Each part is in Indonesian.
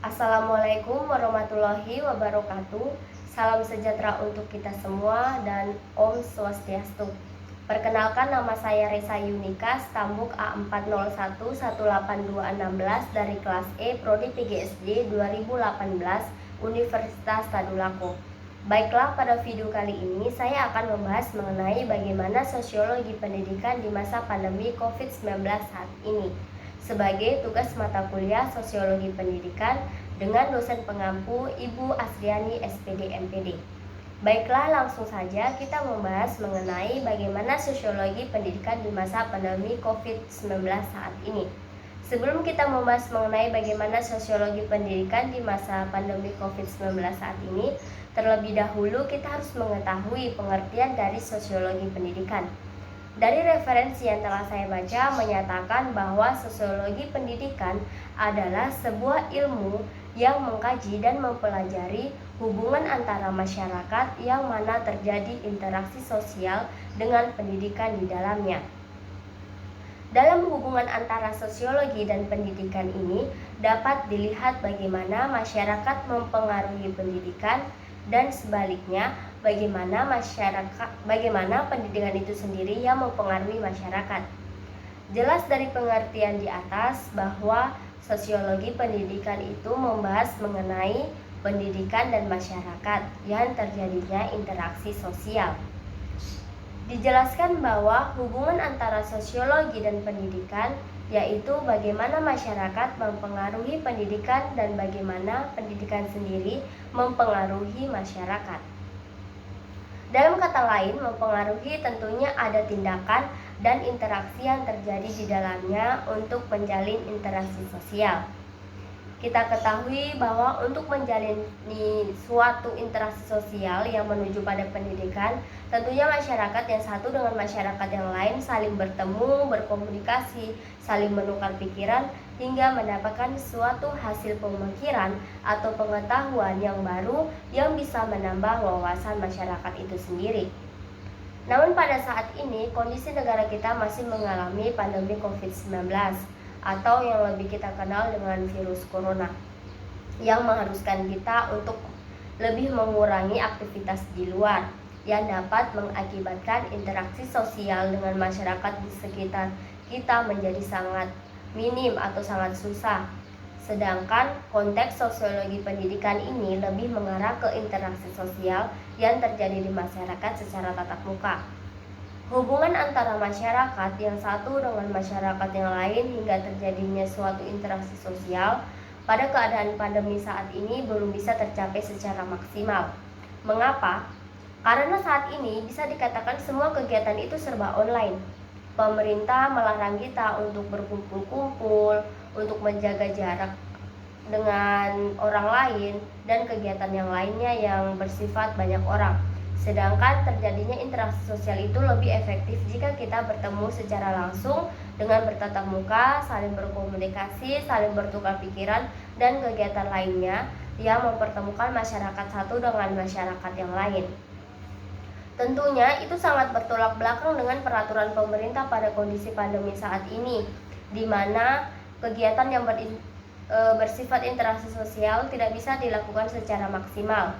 Assalamualaikum warahmatullahi wabarakatuh. Salam sejahtera untuk kita semua dan Om Swastiastu. Perkenalkan, nama saya Resa Yunika, Stambuk A40118216 dari kelas E Prodi PGSD 2018 Universitas Tadulako. Baiklah, pada video kali ini saya akan membahas mengenai bagaimana sosiologi pendidikan di masa pandemi COVID-19 saat ini, sebagai tugas mata kuliah Sosiologi Pendidikan dengan dosen pengampu Ibu Asriani SPD MPD. Baiklah, langsung saja kita membahas mengenai bagaimana sosiologi pendidikan di masa pandemi COVID-19 saat ini. Sebelum kita membahas mengenai bagaimana sosiologi pendidikan di masa pandemi COVID-19 saat ini, terlebih dahulu kita harus mengetahui pengertian dari sosiologi pendidikan. Dari referensi yang telah saya baca menyatakan bahwa sosiologi pendidikan adalah sebuah ilmu yang mengkaji dan mempelajari hubungan antara masyarakat yang mana terjadi interaksi sosial dengan pendidikan di dalamnya. Dalam hubungan antara sosiologi dan pendidikan ini dapat dilihat bagaimana masyarakat mempengaruhi pendidikan dan sebaliknya bagaimana pendidikan itu sendiri yang mempengaruhi masyarakat. Jelas dari pengertian di atas bahwa sosiologi pendidikan itu membahas mengenai pendidikan dan masyarakat yang terjadinya interaksi sosial. Dijelaskan bahwa hubungan antara sosiologi dan pendidikan yaitu bagaimana masyarakat mempengaruhi pendidikan dan bagaimana pendidikan sendiri mempengaruhi masyarakat. Dalam kata lain, mempengaruhi tentunya ada tindakan dan interaksi yang terjadi di dalamnya untuk menjalin interaksi sosial. Kita ketahui bahwa untuk menjalani suatu interaksi sosial yang menuju pada pendidikan, tentunya masyarakat yang satu dengan masyarakat yang lain saling bertemu, berkomunikasi, saling menukar pikiran, hingga mendapatkan suatu hasil pemikiran atau pengetahuan yang baru yang bisa menambah wawasan masyarakat itu sendiri. Namun pada saat ini, kondisi negara kita masih mengalami pandemi COVID-19 atau yang lebih kita kenal dengan virus corona, yang mengharuskan kita untuk lebih mengurangi aktivitas di luar yang dapat mengakibatkan interaksi sosial dengan masyarakat di sekitar kita menjadi sangat minim atau sangat susah. Sedangkan konteks sosiologi pendidikan ini lebih mengarah ke interaksi sosial yang terjadi di masyarakat secara tatap muka. Hubungan antara masyarakat yang satu dengan masyarakat yang lain hingga terjadinya suatu interaksi sosial pada keadaan pandemi saat ini belum bisa tercapai secara maksimal. Mengapa? Karena saat ini bisa dikatakan semua kegiatan itu serba online. Pemerintah melarang kita untuk berkumpul-kumpul, untuk menjaga jarak dengan orang lain, dan kegiatan yang lainnya yang bersifat banyak orang. Sedangkan terjadinya interaksi sosial itu lebih efektif jika kita bertemu secara langsung dengan bertatap muka, saling berkomunikasi, saling bertukar pikiran, dan kegiatan lainnya yang mempertemukan masyarakat satu dengan masyarakat yang lain. Tentunya itu sangat bertolak belakang dengan peraturan pemerintah pada kondisi pandemi saat ini, di mana kegiatan yang bersifat interaksi sosial tidak bisa dilakukan secara maksimal.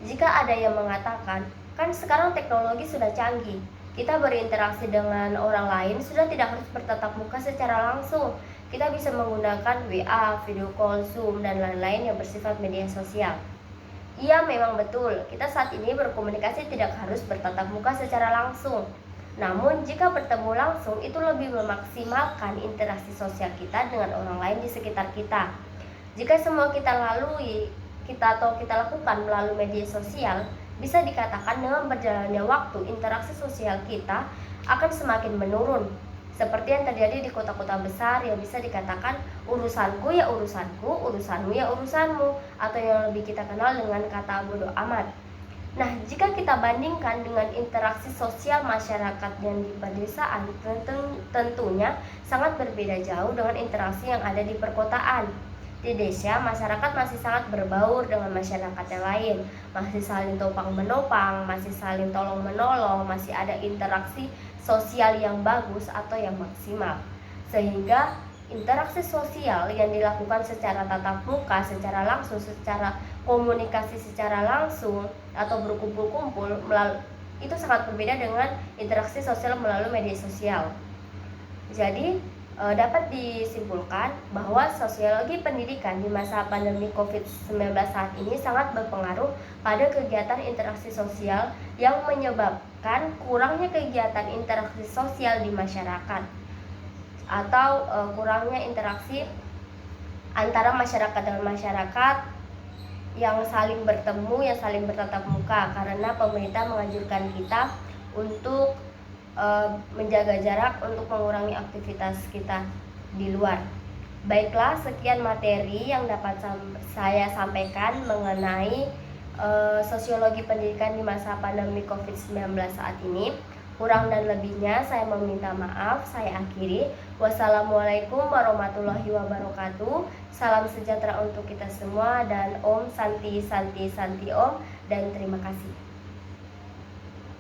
Jika ada yang mengatakan, kan sekarang teknologi sudah canggih, kita berinteraksi dengan orang lain sudah tidak harus bertatap muka secara langsung. Kita bisa menggunakan WA, video call, Zoom, dan lain-lain yang bersifat media sosial. Iya, memang betul, kita saat ini berkomunikasi tidak harus bertatap muka secara langsung. Namun jika bertemu langsung itu lebih memaksimalkan interaksi sosial kita dengan orang lain di sekitar kita. Jika semua kita lakukan melalui media sosial, bisa dikatakan dengan berjalannya waktu interaksi sosial kita akan semakin menurun. Seperti yang terjadi di kota-kota besar yang bisa dikatakan urusanku ya urusanku, urusanmu ya urusanmu, atau yang lebih kita kenal dengan kata bodo amat. Nah, jika kita bandingkan dengan interaksi sosial masyarakat yang di pedesaan, tentunya sangat berbeda jauh dengan interaksi yang ada di perkotaan. Di desa, masyarakat masih sangat berbaur dengan masyarakat yang lain, masih saling topang menopang, masih saling tolong menolong, masih ada interaksi sosial yang bagus atau yang maksimal. Sehingga interaksi sosial yang dilakukan secara tatap muka, secara langsung, secara komunikasi secara langsung atau berkumpul-kumpul itu sangat berbeda dengan interaksi sosial melalui media sosial. Jadi dapat disimpulkan bahwa sosiologi pendidikan di masa pandemi COVID-19 saat ini sangat berpengaruh pada kegiatan interaksi sosial yang menyebabkan kurangnya kegiatan interaksi sosial di masyarakat atau kurangnya interaksi antara masyarakat dengan masyarakat yang saling bertemu, yang saling bertatap muka, karena pemerintah menganjurkan kita untuk menjaga jarak untuk mengurangi aktivitas kita di luar. Baiklah, sekian materi yang dapat saya sampaikan mengenai sosiologi pendidikan di masa pandemi COVID-19 saat ini. Kurang dan lebihnya saya meminta maaf. Saya akhiri. Wassalamualaikum warahmatullahi wabarakatuh. Salam sejahtera untuk kita semua dan Om Santi Santi Santi Om, dan terima kasih.